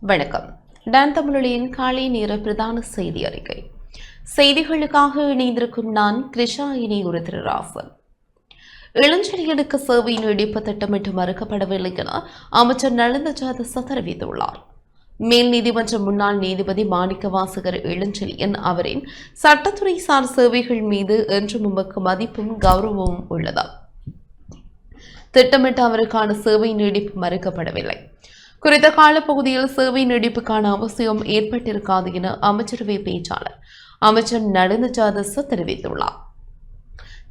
வணக்கம். டான் தமிழொலியின் காலை நேர பிரதான செய்தி அறிக்கை. செய்திகளுக்காக இணைந்திருக்கும் நான் கிருஷாயினி உருத்திரராசன். இளஞ்செழியனுக்கு சேவை நீடிப்பு திட்டமிட்டு மறுக்கப்படவில்லை என அமைச்சர் நலிந்த ஜாதச தெரிவித்துள்ளார். மேல் நீதிமன்ற முன்னாள் நீதிபதி மாணிக்க வாசகர் இளஞ்செழியன் அவரின் சட்டத்துறை சார் சேவைகள் மீது என்றும் உமக்கு மதிப்பும் கௌரவமும் உள்ளது. திட்டமிட்டு அவருக்கான சேவை நீடிப்பு மறுக்கப்படவில்லை. குறித்த காலப்பகுதியில் சேவை நீடிப்புக்கான அவசியம் ஏற்பட்டிருக்காது என அமைச்சரவை பேச்சாளர் அமைச்சர் நலிந்த ஜாதச தெரிவித்துள்ளார்.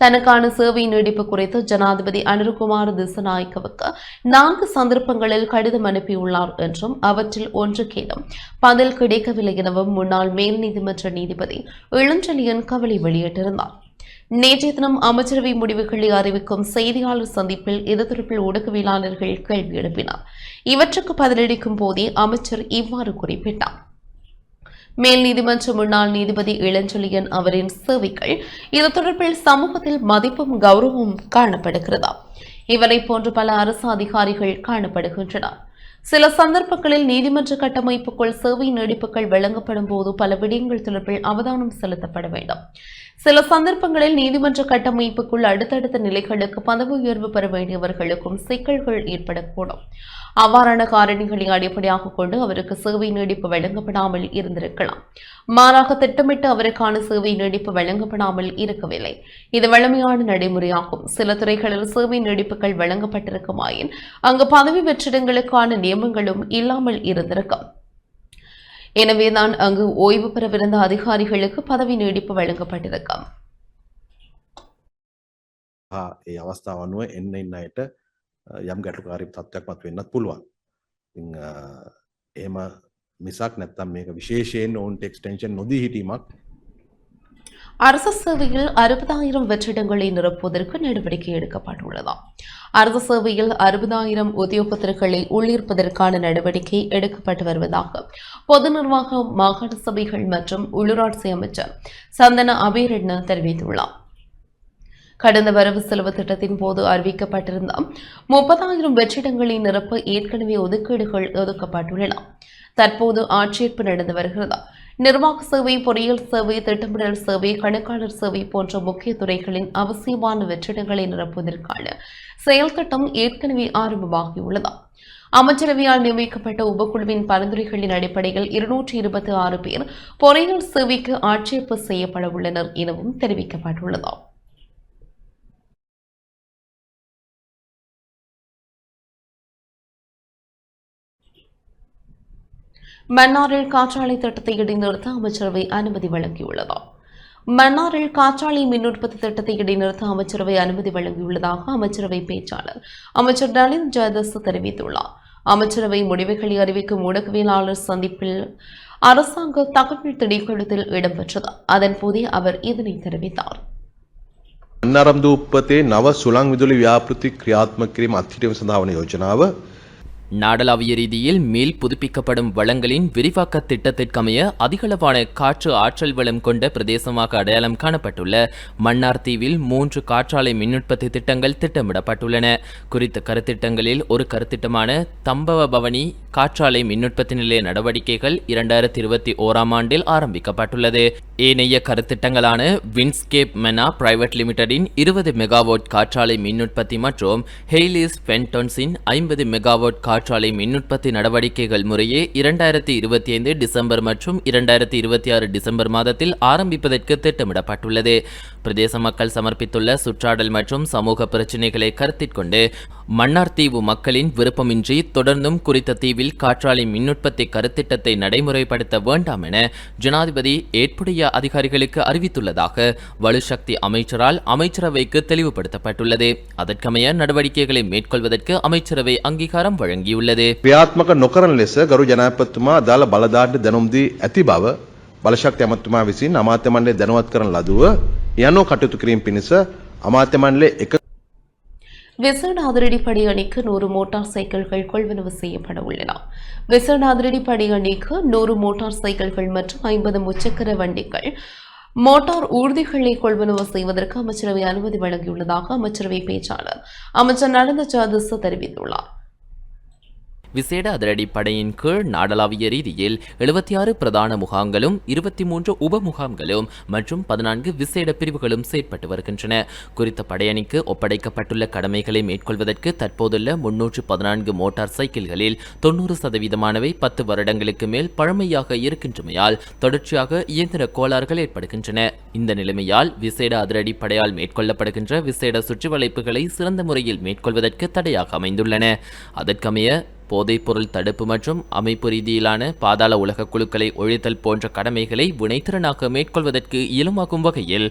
தனக்கான சேவை நீடிப்பு குறித்து ஜனாதிபதி அனுரகுமார் திசாநாயக்கவுக்கு 4 சந்தர்ப்பங்களில் கடிதம் அனுப்பியுள்ளார் என்றும் அவற்றில் ஒன்றுக்கேனும் பதில் கிடைக்கவில்லை எனவும் முன்னாள் மேல் நீதிமன்ற நீதிபதி இளஞ்செழியன் கவலை வெளியிட்டிருந்தார். நேற்றைய தினம் அமைச்சரவை முடிவுகளை அறிவிக்கும் செய்தியாளர் சந்திப்பில் இது தொடர்பில் ஊடகவியலாளர்கள் கேள்வி எழுப்பினார். இவற்றுக்கு பதிலளிக்கும் போதே அமைச்சர் இவ்வாறு குறிப்பிட்டார். மேல் நீதிமன்ற முன்னாள் நீதிபதி இளஞ்செழியன் அவரின் சேவைகள் இது தொடர்பில் சமூகத்தில் மதிப்பும் கௌரவமும் காணப்படுகிறதா? இவரை போன்ற பல அரசு அதிகாரிகள் காணப்படுகின்றனர். சில சந்தர்ப்பங்களில் நீதிமன்ற கட்டமைப்புக்குள் சேவை நீடிப்புகள் வழங்கப்படும் போது பல விடயங்கள் தொடர்பில் அவதானம் செலுத்தப்பட வேண்டும். சில சந்தர்ப்பங்களில் நீதிமன்ற கட்டமைப்புக்குள் அடுத்தடுத்த நிலைகளுக்கு பதவி உயர்வு பெற வேண்டியவர்களுக்கும் சிக்கல்கள் ஏற்படக்கூடும். அவ்வாறான காரணிகளை அடிப்படையாக கொண்டு அவருக்கு சேவை நீடிப்பு வழங்கப்படாமல் இருந்திருக்கலாம். மாறாக திட்டமிட்டு அவருக்கான சேவை நீடிப்பு வழங்கப்படாமல் இருக்கவில்லை. இது வழமையான நடைமுறையாகும். சில துறைகளில் சேவை நீடிப்புகள் வழங்கப்பட்டிருக்குமாயின் அங்கு பதவி வெற்றிடங்களுக்கான நியமங்களும் இல்லாமல் இருந்திருக்கும். எனவேதான் அங்கு ஓய்வு பெறவிருந்த அதிகாரிகளுக்கு பதவி நீடிப்பு வழங்கப்பட்டிருக்கும். ඒ අවස්ථාව අනුව එන්න ඉන්න අයට යම් ගැටලුකාරී තත්ත්වයක් මත වෙන්නත් පුළුවන්. ඉතින් එහෙම මිසක් නැත්තම් මේක විශේෂයෙන් ඔවුන්ට එක්ස්ටෙන්ෂන් නොදී හිටීමක්. அரசு சேவையில் 60,000 வெற்றிடங்களை நிரப்புவதற்கு நடவடிக்கை எடுக்கப்பட்டுள்ளது. அரசு சேவையில் 60,000 உத்தியோகத்தர்களை உள்ளிருப்பதற்கான நடவடிக்கை எடுக்கப்பட்டு வருவதாக பொது நிர்வாகம், மாகாண சபைகள் மற்றும் உள்ளூராட்சி அமைச்சர் சந்தன அபேரட்ன தெரிவித்துள்ளார். கடந்த வரவு செலவு திட்டத்தின் போது அறிவிக்கப்பட்டிருந்த 30,000 வெற்றிடங்களை நிரப்ப ஏற்கனவே ஒதுக்கீடுகள் ஒதுக்கப்பட்டுள்ளன. தற்போது ஆட்சேர்ப்பு நடந்து வருகிறது. நிர்வாக சேவை, பொறியியல் சேவை, திட்டமிடல் சேவை, கணக்காளர் சேவை போன்ற முக்கிய துறைகளின் அவசியமான வெற்றிடங்களை நிரப்புவதற்கான செயல் திட்டம் ஏற்கனவே ஆரம்பமாகியுள்ளது. அமைச்சரவையால் நியமிக்கப்பட்ட உபக்குழுவின் பரிந்துரைகளின் அடிப்படையில் 226 பேர் பொறியியல் சேவைக்கு ஆட்சேர்ப்பு செய்யப்பட உள்ளனர் எனவும் தெரிவிக்கப்பட்டுள்ளது. மன்னாரில் காற்றாலை திட்டத்தை இடைநிறுத்த அமைச்சரவை அனுமதி வழங்கியுள்ளது. மன்னாரில் காற்றாலை மின் உற்பத்தி திட்டத்தை இடைநிறுத்த அமைச்சரவை அனுமதி வழங்கியுள்ளதாக அமைச்சரவை பேச்சாளர் அமைச்சர் நலிந்த ஜாதச தெரிவித்துள்ளார். அமைச்சரவை முடிவுகளை அறிவிக்கும் ஊடகவியலாளர் சந்திப்பில் அரசாங்க தகவல் திணைக்களத்தில் இடம்பெற்றது. அதன்போதே அவர் இதனை தெரிவித்தார். මන්නාරම්දූපතේ නව සුළං විදුලි ව්‍යාපෘති ක්‍රියාත්මක කිරීම අත්හිටුවීම සඳහා වන යෝජනාව நாடளாவிய ரீதியில் மேல் புதுப்பிக்கப்படும் வளங்களின் விரிவாக்க திட்டத்திற்கமைய அதிகளவான காற்று ஆற்றல் வளம் கொண்ட பிரதேசமாக அடையாளம் காணப்பட்டுள்ள மன்னார் தீவில் 3 காற்றாலை மின்னுற்பத்தி திட்டங்கள் திட்டமிடப்பட்டுள்ளன. குறித்த கருத்திட்டங்களில் ஒரு கருத்திட்டமான தம்பவ பவனி காற்றாலை மின்னுற்பத்தி நிலைய நடவடிக்கைகள் 2021ஆம் ஆண்டில் ஆரம்பிக்கப்பட்டுள்ளது. ஏனைய கருத்திட்டங்களான வின்ஸ்கேப் மெனா பிரைவேட் லிமிடெடின் 20 மெகாவாட் காற்றாலை மின்னுற்பத்தி மற்றும் ஹெய்லிஸ் பென்டோன்ஸின் 50 மெகாவாட் காற்றாலை மின்னுற்பத்தி நடவடிக்கைகள் முறையே 2025 டிசம்பர் மற்றும் 2026 டிசம்பர் மாதத்தில் ஆரம்பிப்பதற்கு திட்டமிடப்பட்டுள்ளது. பிரதேச மக்கள் சமர்ப்பித்துள்ள சுற்றாடல் மற்றும் சமூக பிரச்சினைகளை கருத்திற்கொண்டு மன்னார் தீவு மக்களின் விருப்பமின்றி தொடர்ந்தும் குறித்த தீவில் காற்றாலை மின்னுற்பத்தி கருத்திட்டத்தை நடைமுறைப்படுத்த வேண்டாம் என ஜனாதிபதி ஏற்புடைய அதிகாரிகளுக்கு அறிவித்துள்ளதாக வலுசக்தி அமைச்சரால் அமைச்சரவைக்கு தெளிவுபடுத்தப்பட்டுள்ளது. அதற்கமைய நடவடிக்கைகளை மேற்கொள்வதற்கு அமைச்சரவை அங்கீகாரம் வழங்கியுள்ளது. ක්‍රියාත්මක නොකරන ලෙස ගරු ජනාධිපතිතුමා අදාළ බලධාරීන්ට දැනුම් දී ඇති බව බලශක්ති අමාත්‍යතුමා විසින් අමාත්‍ය මණ්ඩලය දැනුවත් කරන ලදුව යනෝ කටයුතු කිරීම පිණිස අමාත්‍ය මණ්ඩලය එක விசேட அதிரடிப்படை அணிக்கு 100 மோட்டார் சைக்கிள்கள் கொள்வனவு செய்யப்பட உள்ளன. விசேட அதிரடிப்படை அணிக்கு 100 மோட்டார் சைக்கிள்கள் மற்றும் 50 முச்சக்கர வண்டிகள், மோட்டார் ஊர்திகளை கொள்வனவு செய்வதற்கு அமைச்சரவை அனுமதி வழங்கியுள்ளதாக அமைச்சரவை பேச்சாளர் அமைச்சர் நலிந்த ஜாதச தெரிவித்துள்ளார். விசேட அதிரடிப்படையின் கீழ் நாடளாவிய ரீதியில் 76 பிரதான முகாம்களும் 23 உப முகாம்களும் மற்றும் 14 விசேட பிரிவுகளும் செயற்பட்டு வருகின்றன. குறித்த படையணிக்கு ஒப்படைக்கப்பட்டுள்ள கடமைகளை மேற்கொள்வதற்கு தற்போதுள்ள 314 மோட்டார் சைக்கிள்களில் 90%மானவை 10 வருடங்களுக்கு மேல் பழமையாக இருக்கின்றமையால் தொடர்ச்சியாக இயந்திர கோளாறுகள் ஏற்படுகின்றன. இந்த நிலைமையால் விசேட அதிரடிப்படையால் மேற்கொள்ளப்படுகின்ற விசேட சுற்றிவளைப்புகளை சிறந்த முறையில் மேற்கொள்வதற்கு தடையாக அமைந்துள்ளன. அதற்கமைய போதைப்பொருள் தடுப்பு மற்றும் அமைப்பு ரீதியிலான பாதாள உலக குழுக்களை ஒழித்தல் போன்ற கடமைகளை வினைத்திறனாக மேற்கொள்வதற்கு இயலுமாகும் வகையில்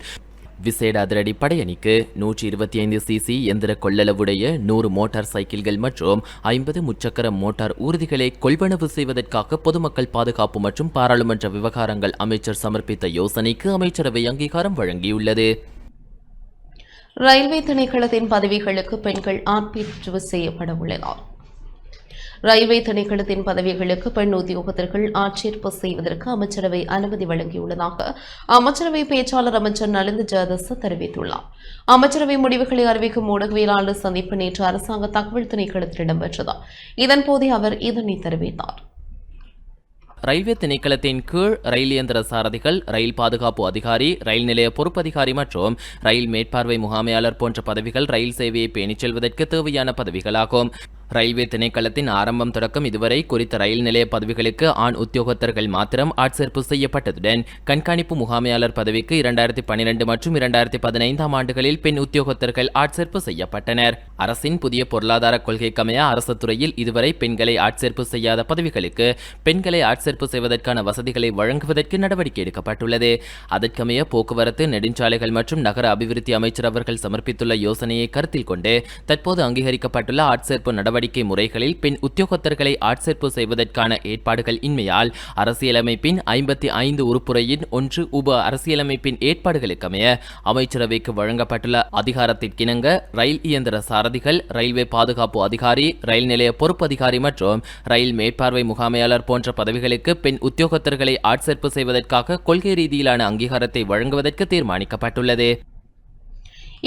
விசேட அதிரடி படையணிக்கு 125 சிசி எந்திர கொள்ளளவுடைய 100 மோட்டார் சைக்கிள்கள் மற்றும் 50 முச்சக்கர மோட்டார் ஊர்திகளை கொள்வனவு செய்வதற்காக பொதுமக்கள் பாதுகாப்பு மற்றும் பாராளுமன்ற விவகாரங்கள் அமைச்சர் சமர்ப்பித்த யோசனைக்கு அமைச்சரவை அங்கீகாரம் வழங்கியுள்ளது. ரயில்வே திணைக்களத்தின் பதவிகளுக்கு பெண்கள் ஆட்பேற்று செய்யப்பட உள்ளனர். ரயில்வே திணைக்களத்தின் பதவிகளுக்கு பெண் உத்தியோகத்தர்கள் ஆட்சேர்ப்பு செய்வதற்கு அமைச்சரவை அனுமதி வழங்கியுள்ளதாக அமைச்சரவை பேச்சாளர் அமைச்சர் நலிந்த ஜாதச தெரிவித்துள்ளார். அமைச்சரவை முடிவுகளை அறிவிக்கும் ஊடகவியலாளர் சந்திப்பு நேற்று அரசாங்க தகவல் திணைக்களத்தில் இடம்பெற்றது. இதன்போது அவர் இதனை தெரிவித்தார். ரயில்வே திணைக்களத்தின் கீழ் ரயில் இயந்திர சாரதிகள், ரயில் பாதுகாப்பு அதிகாரி, ரயில் நிலைய பொறுப்பதிகாரி மற்றும் ரயில் மேற்பார்வை முகாமையாளர் போன்ற பதவிகள் ரயில் சேவையை பேணிச் செல்வதற்கு தேவையான பதவிகளாகும். ரயில்வே திணைக்களத்தின் ஆரம்பம் தொடக்கம் இதுவரை குறித்த ரயில் நிலைய பதவிகளுக்கு ஆண் உத்தியோகத்தர்கள் மாத்திரம் ஆட்சேர்ப்பு செய்யப்பட்டதுடன் கண்காணிப்பு முகாமையாளர் பதவிக்கு 2012 மற்றும் 2015 ஆண்டுகளில் பெண் உத்தியோகத்தர்கள் ஆட்சேர்ப்பு செய்யப்பட்டனர். அரசின் புதிய பொருளாதார கொள்கைக்கமைய அரசு துறையில் இதுவரை பெண்களை ஆட்சேர்ப்பு செய்யாத பதவிகளுக்கு பெண்களை ஆட்சேர்ப்பு செய்வதற்கான வசதிகளை வழங்குவதற்கு நடவடிக்கை எடுக்கப்பட்டுள்ளது. அதற்கமைய போக்குவரத்து, நெடுஞ்சாலைகள் மற்றும் நகர அபிவிருத்தி அமைச்சர் அவர்கள் சமர்ப்பித்துள்ள யோசனையை கருத்தில் கொண்டு தற்போது அங்கீகரிக்கப்பட்டுள்ள ஆட்சேர்ப்பு நடவடிக்கை முறைகளில் பெண் உத்தியோகத்தர்களை ஆட்சேர்ப்பு செய்வதற்கான ஏற்பாடுகள் இன்மையால் அரசியலமைப்பின் 55 உறுப்புரையின் 1 உப அரசியலமைப்பின் ஏற்பாடுகளுக்கமைய அமைச்சரவைக்கு வழங்கப்பட்டுள்ள அதிகாரத்திற்கிணங்க ரயில் இயந்திர சாரதிகள், ரயில்வே பாதுகாப்பு அதிகாரி, ரயில் நிலைய பொறுப்பு அதிகாரி மற்றும் ரயில் மேற்பார்வை முகாமையாளர் போன்ற பதவிகளுக்கு பெண் உத்தியோகத்தர்களை ஆட்சேர்ப்பு செய்வதற்காக கொள்கை ரீதியிலான அங்கீகாரத்தை வழங்குவதற்கு தீர்மானிக்கப்பட்டுள்ளது.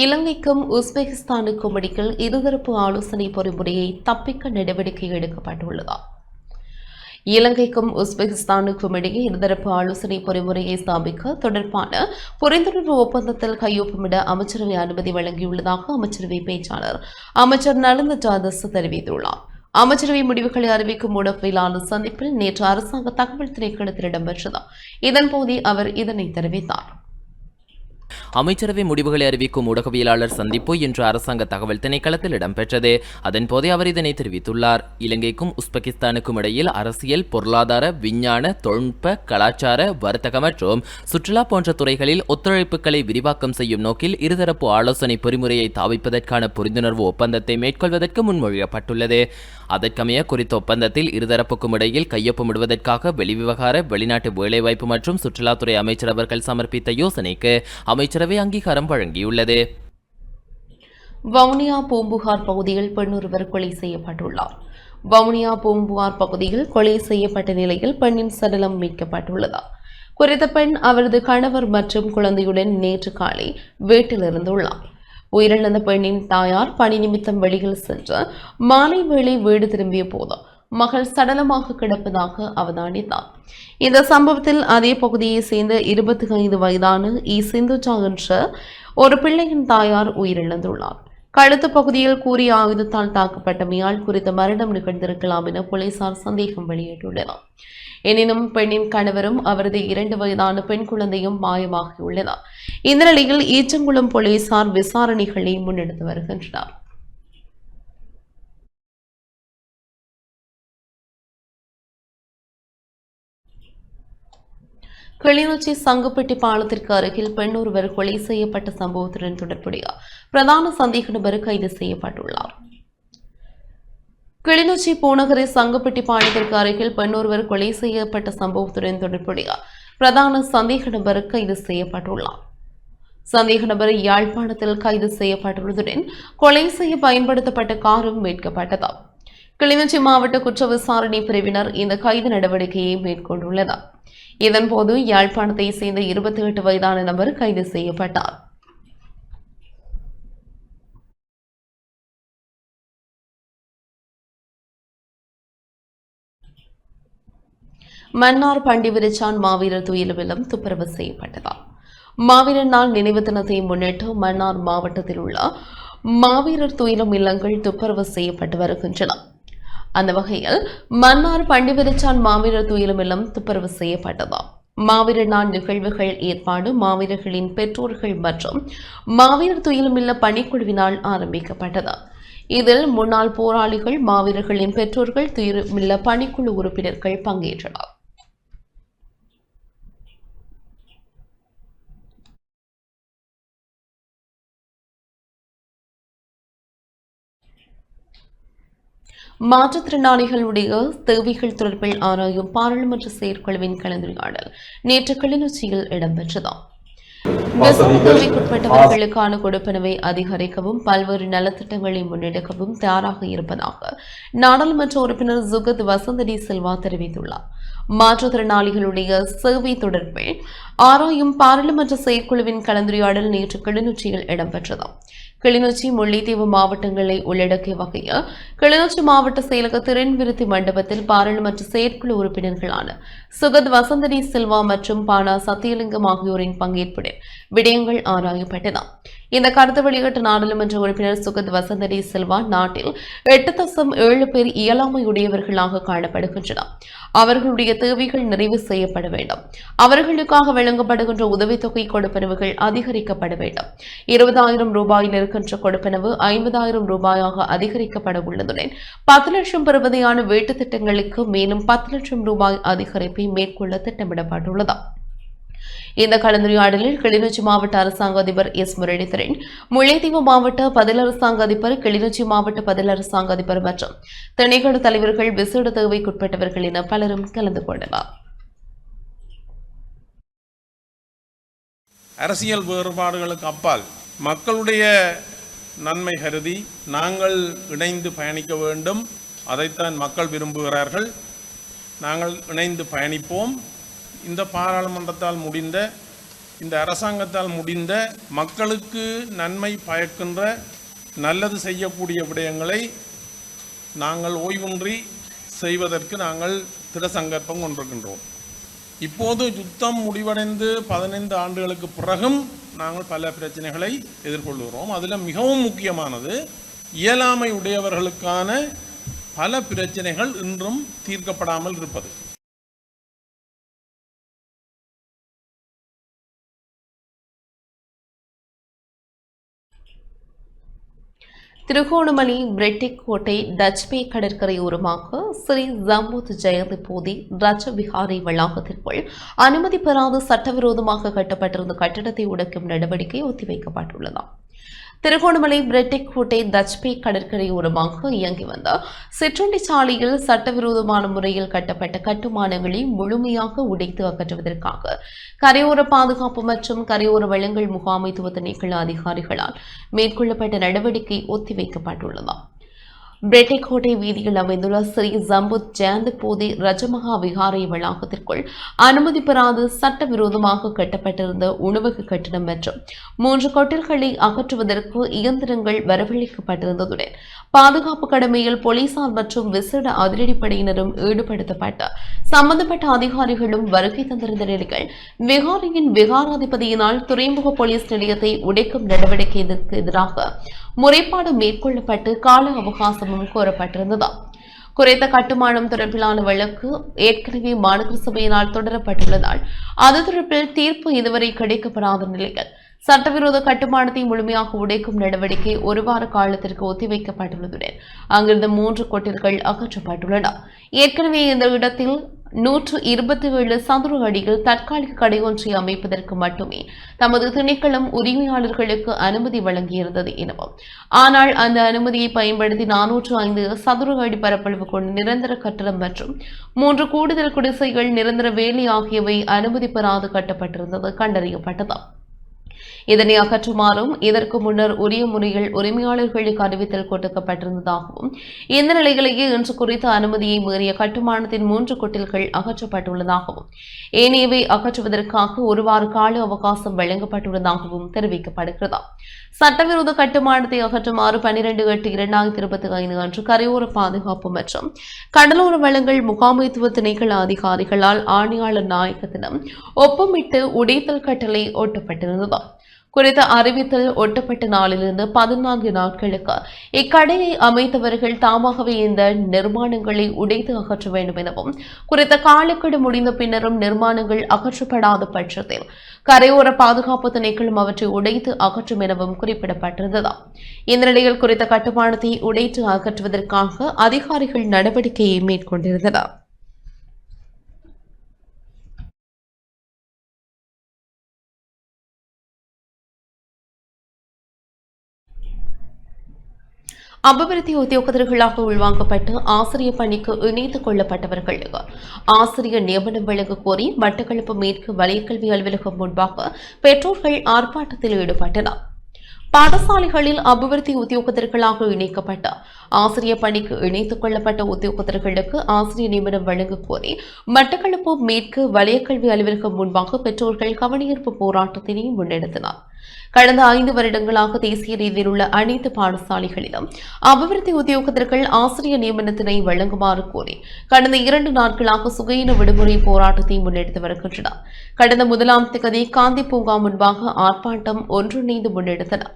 இலங்கைக்கும் உஸ்பெகிஸ்தானுக்கும் இடையில் இருதரப்பு ஆலோசனை பொறிமுறையை தப்பிக்க நடவடிக்கை எடுக்கப்பட்டுள்ளது. இலங்கைக்கும் உஸ்பெகிஸ்தானுக்கும் இடையே இருதரப்பு ஆலோசனை பொறிமுறையை ஸ்தாபிக்க தொடர்பான புரிந்துணர்வு ஒப்பந்தத்தில் கையொப்பமிட அமைச்சரவை அனுமதி வழங்கியுள்ளதாக அமைச்சரவை பேச்சாளர் அமைச்சர் நலிந்த ஜாதச தெரிவித்துள்ளார். அமைச்சரவை முடிவுகளை அறிவிக்கும் ஊடகவியலாளர் சந்திப்பில் நேற்று அரசாங்க தகவல் திணைக்களத்தில் இடம்பெற்றது. இதன்போது அவர் இதனை தெரிவித்தார். அமைச்சரவை முடிவுகளை அறிவிக்கும் ஊடகவியலாளர் சந்திப்பு இன்று அரசாங்க தகவல் திணைக்களத்தில் இடம்பெற்றது. அதன்போதே அவர் இதனை தெரிவித்துள்ளார். இலங்கைக்கும் உஸ்பெகிஸ்தானுக்கும் இடையில் அரசியல், பொருளாதார, விஞ்ஞான, தொழில்நுட்ப, கலாச்சார, வர்த்தக மற்றும் சுற்றுலா போன்ற துறைகளில் ஒத்துழைப்புகளை விரிவாக்கம் செய்யும் நோக்கில் இருதரப்பு ஆலோசனை பொறிமுறையை தாவிப்பதற்கான புரிந்துணர்வு ஒப்பந்தத்தை மேற்கொள்வதற்கு முன்மொழியப்பட்டுள்ளது. அதற்கமைய குறித்த ஒப்பந்தத்தில் இருதரப்புக்கும் இடையில் கையொப்பமிடுவதற்காக வெளிவிவகார, வெளிநாட்டு வேலைவாய்ப்பு மற்றும் சுற்றுலாத்துறை அமைச்சர் அவர்கள் சமர்ப்பித்த யோசனைக்கு அமைச்சரவை அங்கீகாரம் வழங்கியுள்ளது. வவுனியா பூம்புகார் பகுதியில் பெண் ஒருவர் கொலை செய்யப்பட்டுள்ளார். வவுனியா பூம்புகார் பகுதியில் கொலை செய்யப்பட்ட நிலையில் பெண்ணின் சடலம் மீட்கப்பட்டுள்ளது. குறித்த பெண் அவரது கணவர் மற்றும் குழந்தையுடன் நேற்று காலை வீட்டில் இருந்துள்ளார். உயிரிழந்த பெண்ணின் தாயார் பணி நிமித்தம் வெளியில் சென்று மாலை வேளை வீடு திரும்பிய போது மகள் சடலமாக கிடப்பதாக அவதானித்தார். இந்த சம்பவத்தில் அதே பகுதியை சேர்ந்த 25 வயதான சிந்துஜா என்ற ஒரு பிள்ளையின் தாயார் உயிரிழந்துள்ளார். கழுத்து பகுதியில் கூறிய ஆயுதத்தால் தாக்கப்பட்டமையால் குறித்த மரணம் நிகழ்ந்திருக்கலாம் என போலீசார் சந்தேகம் வெளியிட்டுள்ளனர். எனினும் பெண்ணின் கணவரும் அவரது 2 வயதான பெண் குழந்தையும் மாயமாகியுள்ளனர். இந்த நிலையில் ஈச்சங்குளம் போலீசார் விசாரணைகளை முன்னெடுத்து வருகின்றனர். கிளிநொச்சி சங்குப்பட்டி பாலத்திற்கு அருகில் பெண் ஒருவர் கொலை செய்யப்பட்ட சம்பவத்துடன் தொடர்புடைய பிரதான சந்தேக நபர் கைது செய்யப்பட்டுள்ளார். கிளிநொச்சி பூநகரை சங்குப்பட்டி பாலத்திற்கு அருகில் பெண் ஒருவர் கொலை செய்யப்பட்ட சம்பவத்துடன் தொடர்புடைய பிரதான சந்தேக நபர் கைது செய்யப்பட்டுள்ளார். சந்தேக நபர் யாழ்ப்பாணத்தில் கைது செய்யப்பட்டுள்ளதுடன் கொலை செய்ய பயன்படுத்தப்பட்ட காரும் மீட்கப்பட்டது. கிளிநொச்சி மாவட்ட குற்ற விசாரணை பிரிவினர் இந்த கைது நடவடிக்கையை மேற்கொண்டுள்ளனர். இதன்போது யாழ்ப்பாணத்தை சேர்ந்த 28 வயதான நபர் கைது செய்யப்பட்டார். மன்னார் பண்டிவிரிச்சான் மாவீரர் துயிலும் இல்லம் துப்புரவு செய்யப்பட்டது. மாவீரர் நாள் நினைவு தினத்தை முன்னிட்டு மன்னார் மாவட்டத்தில் உள்ள மாவீரர் துயிலும் இல்லங்கள் துப்புரவு செய்யப்பட்டு வருகின்றன. அந்த வகையில் மன்னார் பண்டிவிரிச்சான் மாவீரர் துயிலும் இல்லம் துப்புரவு செய்யப்பட்டது. மாவீரர் நாள் நிகழ்வுகள் ஏற்பாடு மாவீரர்களின் பெற்றோர்கள் மற்றும் மாவீரர் துயிலும் இல்ல பணிக்குழுவினால் ஆரம்பிக்கப்பட்டது. இதில் முன்னாள் போராளிகள், மாவீரர்களின் பெற்றோர்கள், துயிலுமில்ல பணிக்குழு உறுப்பினர்கள் பங்கேற்றனர். மாற்றுத்திறனாளிகளுடைய தேவைகள் தொடர்பில் ஆராயும் பாராளுமன்ற செயற்குழுவின் கலந்துரையாடல் நேற்று கிளிநொச்சியில் இடம்பெற்றது. தேவைக்குட்பட்டவர்களுக்கான கொடுப்பனவை அதிகரிக்கவும் பல்வேறு நலத்திட்டங்களை முன்னெடுக்கவும் தயாராக இருப்பதாக நாடாளுமன்ற உறுப்பினர் சுகத் வசந்தடி சில்வா தெரிவித்துள்ளார். மாற்றுத்திறனாளிகளுடைய சேவை தொடர்பில் ஆராயும் பாராளுமன்ற செயற்குழுவின் கலந்துரையாடல் நேற்று கிளிநொச்சியில் இடம்பெற்றது. கிளிநொச்சி, முல்லைத்தீவு மாவட்டங்களை உள்ளடக்கிய வகையில் கிளிநொச்சி மாவட்ட செயலக திறன் விருத்தி மண்டபத்தில் பாராளுமன்ற செயற்குழு உறுப்பினர்களான சுகத் வசந்தடி சில்வா மற்றும் பானா சத்தியலிங்கம் ஆகியோரின் பங்கேற்புடன் விடயங்கள் ஆராயப்பட்டன. இந்த கருத்து வெளியிட்ட நாடாளுமன்ற உறுப்பினர் சுகத் வசந்தடி சில்வா, நாட்டில் 8.7 பேர் இயலாமையுடையவர்களாக காணப்படுகின்றனர். அவர்களுடைய தேவைகள் நிறைவு செய்யப்பட வேண்டும். அவர்களுக்காக வழங்கப்படுகின்ற உதவித்தொகை கொடுப்பனவுகள் அதிகரிக்கப்பட வேண்டும். 20,000 ரூபாயில் இருக்கின்ற கொடுப்பனவு 50,000 ரூபாயாக அதிகரிக்கப்பட உள்ளதுடன் 10 லட்சம் பெறுவதையான வீட்டு திட்டங்களுக்கு மேலும் 10 லட்சம் ரூபாய் அதிகரிப்பை மேற்கொள்ள திட்டமிடப்பட்டுள்ளது. இந்த கலந்துரையாடலில் கிளிநொச்சி மாவட்ட அரசாங்க அதிபர் எஸ் முரளிதரன், முல்லைத்தீவு மாவட்ட பதில் அரசாங்க அதிபர், கிளிநொச்சி மாவட்ட பதில் அரசாங்க அதிபர் மற்றும் திணைக்கள தலைவர்கள், விசேட தேவைக்குட்பட்டவர்கள் என பலரும் கலந்து கொண்டனர். அரசியல் வேறுபாடுகளுக்கு அப்பால் மக்களுடைய நன்மை கருதி நாங்கள் இணைந்து பயணிக்க வேண்டும். அதைத்தான் மக்கள் விரும்புகிறார்கள். நாங்கள் இணைந்து பயணிப்போம். இந்த பாராளுமன்றத்தால் முடிந்த, இந்த அரசாங்கத்தால் முடிந்த மக்களுக்கு நன்மை பயக்கின்ற நல்லது செய்யக்கூடிய விடயங்களை நாங்கள் ஓய்வின்றி செய்வதற்கு நாங்கள் திடசங்கற்பம் கொண்டிருக்கின்றோம். இப்போது யுத்தம் முடிவடைந்து 15 ஆண்டுகளுக்கு பிறகும் நாங்கள் பல பிரச்சனைகளை எதிர்கொள்கிறோம். அதில் மிகவும் முக்கியமானது இயலாமை உடையவர்களுக்கான பல பிரச்சனைகள் இன்றும் தீர்க்கப்படாமல் இருப்பது. திருகோணமலை பிரெட்டிக் கோட்டை டச்பே கடற்கரை ஓரமாக ஸ்ரீ ஜம்பூத் ஜெயந்தி போதி ரஜ விஹாரை வளாகத்திற்குள் அனுமதி பெறாது சட்டவிரோதமாக கட்டப்பட்டிருந்த கட்டிடத்தை உடைக்கும் நடவடிக்கை ஒத்திவைக்கப்பட்டுள்ளது. திருகோணமலை பிரெட்டிக் கோட்டை டச்பே கடற்கரை ஓரமாக இயங்கி வந்த சிற்றுண்டி சாலையில் சட்டவிரோதமான முறையில் கட்டப்பட்ட கட்டுமானங்களை முழுமையாக உடைத்து அகற்றுவதற்காக கரையோர பாதுகாப்பு மற்றும் கரையோர வளங்கள் முகாமைத்துவ திணைக்கள அதிகாரிகளால் மேற்கொள்ளப்பட்ட நடவடிக்கை ஒத்திவைக்கப்பட்டுள்ளது. பிரெட்டிக் கோட்டை வீதியில் அமைந்துள்ள ஸ்ரீ ஜம்பூத் ஜெயந்தி போதி ரஜமகா விஹாரை வளாகத்திற்குள் அனுமதி பெறாது சட்டவிரோதமாக கட்டப்பட்டிருந்த உணவக கட்டிடம் மற்றும் 3 கொட்டில்களை அகற்றுவதற்கு இயந்திரங்கள் வரவழைக்கப்பட்டிருந்ததுடன் பாதுகாப்பு கடமையில் போலீசார் மற்றும் விசேட அதிரடிப்படையினரும் ஈடுபடுத்தப்பட்ட சம்பந்தப்பட்ட அதிகாரிகளும் வருகை தந்திருந்த நிலையில் விஹாரியின் விகாராதிபதியினால் துறைமுக போலீஸ் நிலையத்தை உடைக்கும் நடவடிக்கைக்கு எதிராக முறைப்பாடு மேற்கொள்ளப்பட்டு கால அவகாசமும் கோரப்பட்டிருந்தது. குறித்த கட்டுமானம் தொடர்பிலான வழக்கு ஏற்கனவே மாநகர சபையினால் தொடரப்பட்டுள்ளதால் அது தொடர்பில் தீர்ப்பு இதுவரை கிடைக்கப்படாத நிலையில் சட்டவிரோத கட்டுமானத்தை முழுமையாக உடைக்கும் நடவடிக்கை 1 வார காலத்திற்கு ஒத்திவைக்கப்பட்டுள்ளதுடன் அங்கிருந்து 3 கொட்டில்கள் அகற்றப்பட்டுள்ளன. ஏற்கனவே இந்த இடத்தில் 127 சதுர அடியில் தற்காலிக கடை ஒன்றை அமைப்பதற்கு மட்டுமே தமது திணைக்களம் உரிமையாளர்களுக்கு அனுமதி வழங்கியிருந்தது எனவும், ஆனால் அந்த அனுமதியை பயன்படுத்தி 405 சதுர அடி பரப்பளவு கொண்ட நிரந்தர கட்டடம் மற்றும் 3 கூடுதல் குடிசைகள், நிரந்தர வேலி ஆகியவை அனுமதி பெறாது கட்டப்பட்டிருந்தது கண்டறியப்பட்டது. இதனை அகற்றுமாறும் இதற்கு முன்னர் உரிய முறையில் உரிமையாளர்களுக்கு அறிவித்தல் கொடுக்கப்பட்டிருந்ததாகவும் இந்த நிலையிலேயே இன்று குறித்த அனுமதியை மீறிய கட்டுமானத்தின் 3 கொட்டில்கள் அகற்றப்பட்டுள்ளதாகவும் ஏனையவை அகற்றுவதற்காக 1 வார கால அவகாசம் வழங்கப்பட்டுள்ளதாகவும் தெரிவிக்கப்படுகிறது. சட்டவிரோத கட்டுமானத்தை அகற்றுமாறு 12/8/2025 அன்று கரையோர பாதுகாப்பு மற்றும் கடலோர வளங்கள் முகாமைத்துவ திணைக்கள அதிகாரிகளால் ஆணையாளர் நாயகத்திடம் ஒப்பமிட்டு உடைத்தல் கட்டளை ஒட்டப்பட்டிருந்தது. குறித்த அறிவித்தல் ஒட்டப்பட்ட நாளிலிருந்து 14 நாட்களுக்கு இக்கடையை அமைத்தவர்கள் தாமாகவே இந்த நிர்மாணங்களை உடைத்து அகற்ற வேண்டும் எனவும் குறித்த காலக்கெடு முடிந்த பின்னரும் நிர்மாணங்கள் அகற்றப்படாத பட்சத்தில் கரையோர பாதுகாப்பு திணைக்களம் அவற்றை உடைத்து அகற்றும் எனவும் குறிப்பிடப்பட்டிருந்தது. இந்த நிலையில் குறித்த கட்டுமானத்தை உடைத்து அகற்றுவதற்காக அதிகாரிகள் நடவடிக்கையை மேற்கொண்டிருந்தனர். அபிவிருத்தி உத்தியோகத்தர்களாக உள்வாங்கப்பட்டு ஆசிரியர் பணிக்கு இணைத்துக் கொள்ளப்பட்டவர்களுக்கு ஆசிரியர் நியமனம் வழங்க கோரி மட்டக்களப்பு மேற்கு வலயக்கல்வி அலுவலகம் முன்பாக பெற்றோர்கள் ஆர்ப்பாட்டத்தில் ஈடுபட்டனர். பாடசாலைகளில் அபிவிருத்தி உத்தியோகத்தர்களாக இணைக்கப்பட்ட ஆசிரியர் பணிக்கு இணைத்துக் கொள்ளப்பட்ட உத்தியோகத்தர்களுக்கு ஆசிரியர் நியமனம் வழங்க கோரி மட்டக்களப்பு மேற்கு வலயக்கல்வி அலுவலகம் முன்பாக பெற்றோர்கள் கவனஈர்ப்பு போராட்டத்தினை முன்னெடுத்தனர். கடந்த 5 வருடங்களாக தேசிய ரீதியில் உள்ள அனைத்து பாடசாலைகளிலும் அபிவிருத்தி உத்தியோகத்தர்கள் ஆசிரியர் நியமனத்தினை வழங்குமாறு கோரி கடந்த 2 நாட்களாக சுகையின விடுமுறை போராட்டத்தை முன்னெடுத்து வருகின்றனர். கடந்த 1ஆம் தேதி காந்தி பூங்கா முன்பாக ஆர்ப்பாட்டம் ஒன்றிணைந்து முன்னெடுத்தனர்.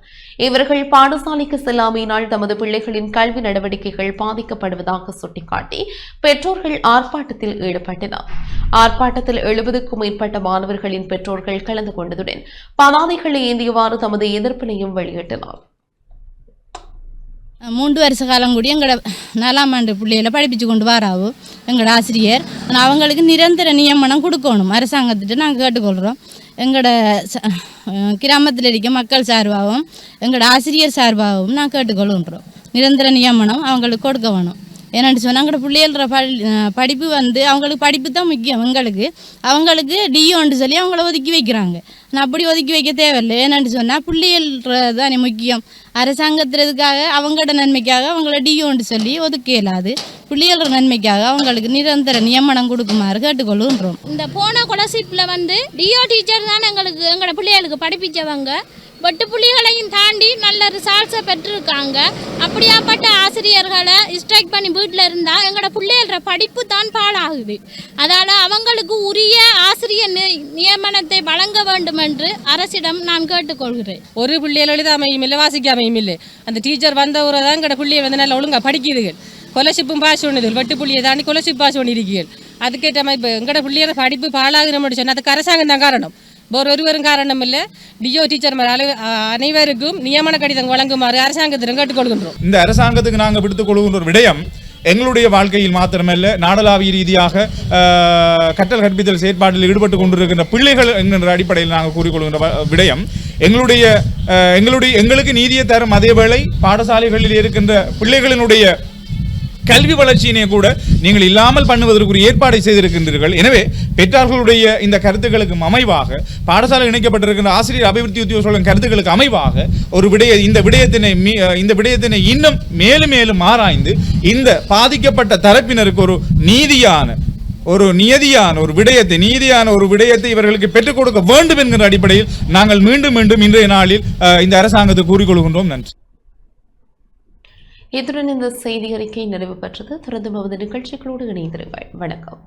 இவர்கள் பாடசாலைக்கு செல்லாமையினால் தமது பிள்ளைகளின் கல்வி நடவடிக்கைகள் பாதிக்கப்படுவதாக சுட்டிக்காட்டி பெற்றோர்கள் ஆர்ப்பாட்டத்தில் ஈடுபட்டனர். ஆர்ப்பாட்டத்தில் 70க்கும் மேற்பட்ட மாணவர்களின் பெற்றோர்கள் கலந்து கொண்டதுடன் பதாதைகளை ஏந்தியவாறு தமது எதிர்ப்பினையும் வெளியிட்டனர். 3 வருஷ காலம் கூடி எங்களோட 4ஆம் ஆண்டு பிள்ளைகளை படிப்பிச்சு கொண்டு வராவோ எங்களோட ஆசிரியர். அவங்களுக்கு நிரந்தர நியமனம் கொடுக்கணும் அரசாங்கத்திட்ட நாங்கள் கேட்டுக்கொள்கிறோம். எங்களோட கிராமத்தில் இருக்க மக்கள் சார்பாகவும் எங்களோட ஆசிரியர் சார்பாகவும் நான் கேட்டுக்கொள்கின்றோம். நிரந்தர நியமனம் அவங்களுக்கு கொடுக்க வேணும். என்னென்னு சொன்னால் எங்களோட பிள்ளைகள படிப்பு அவங்களுக்கு படிப்பு தான் முக்கியம். அவங்களுக்கு டிஓன்னு சொல்லி அவங்கள ஒதுக்கி வைக்கிறாங்க. நான் அப்படி ஒதுக்கி வைக்க தேவையில்லை. என்னென்னு சொன்னால் பிள்ளைகள் தானே முக்கியம். அரசாங்கத்துறதுக்காக அவங்களோட நன்மைக்காக அவங்கள டிஓன்னு சொல்லி ஒதுக்க இயலாது. பிள்ளைகளோட நன்மைக்காக அவங்களுக்கு நிரந்தர நியமனம் கொடுக்குமாறு கேட்டுக்கொள்கின்றோம். இந்த போன ஸ்காலர்ஷிப்பில் டிஓ டீச்சர் தான் எங்களோட பிள்ளைகளுக்கு படிப்பிச்சவங்க. வெட்டு புள்ளிகளையும் தாண்டி நல்ல ரிசால்ட்ஸை பெற்றிருக்காங்க. அப்படியாப்பட்ட ஆசிரியர்களை ஸ்ட்ரைக் பண்ணி வீட்டில் இருந்தால் எங்களோட பிள்ளைகள படிப்பு தான் பாழாகுது. அதால் அவங்களுக்கு உரிய ஆசிரியர் நியமனத்தை வழங்க வேண்டும் என்று அரசிடம் நான் கேட்டுக்கொள்கிறேன். ஒரு பிள்ளைகள் எழுத அமையும் இல்லை, வாசிக்க அமையும் இல்லை. அந்த டீச்சர் வந்தவரை தான் எங்களோட பிள்ளையை நல்லா ஒழுங்காக படிக்குதுகள். கொலர்ஷிப்பும் பாஸ் பண்ணுது, வெட்டு புள்ளியை தாண்டி கொலர்ஷிப் பாஸ் பண்ணியிருக்கீர்கள். அதுக்கேற்ற மாதிரி இப்போ எங்களோட பிள்ளையோட படிப்பு பாழாகுது சொன்னால் அதுக்கு அரசாங்கம் தான் காரணம். ஒருவரும் காரணம் இல்லை. டிஓ டீச்சர் அனைவருக்கும் நியமன கடிதம் வழங்குமாறு அரசாங்கத்திடம் கேட்டுக்கொள்கின்றோம். இந்த அரசாங்கத்துக்கு நாங்கள் விடுத்துக் கொள்கின்ற ஒரு விடயம் எங்களுடைய வாழ்க்கையில் மாத்திரமல்ல நாடளாவிய ரீதியாக கற்றல் கற்பித்தல் செயற்பாட்டில் ஈடுபட்டு கொண்டிருக்கின்ற பிள்ளைகள் என்கின்ற அடிப்படையில் நாங்கள் கூறிக்கொள்கின்ற விடயம் எங்களுக்கு நீதியை தரும் அதேவேளை பாடசாலைகளில் இருக்கின்ற பிள்ளைகளினுடைய கல்வி வளர்ச்சியினை கூட நீங்கள் இல்லாமல் பண்ணுவதற்கு ஏற்பாடை செய்திருக்கின்றீர்கள். எனவே பெற்றார்களுடைய இந்த கருத்துக்களுக்கு அமைவாக பாடசாலை இணைக்கப்பட்டிருக்கின்ற ஆசிரியர் அபிவிருத்தி உத்தியோகர்களின் கருத்துக்களுக்கு அமைவாக இந்த விடயத்தினை இன்னும் மேலும் ஆராய்ந்து இந்த பாதிக்கப்பட்ட தரப்பினருக்கு ஒரு நீதியான ஒரு விடயத்தை இவர்களுக்கு பெற்றுக் கொடுக்க வேண்டும் என்கிற அடிப்படையில் நாங்கள் மீண்டும் இன்றைய நாளில் இந்த அரசாங்கத்தை கூறிக்கொள்கின்றோம். நன்றி. இத்துடன் இந்த செய்தி அறிக்கை நிறைவு பெற்றது. தொடர்ந்து நிகழ்ச்சிகளோடு இணைந்திருங்கள். வணக்கம்.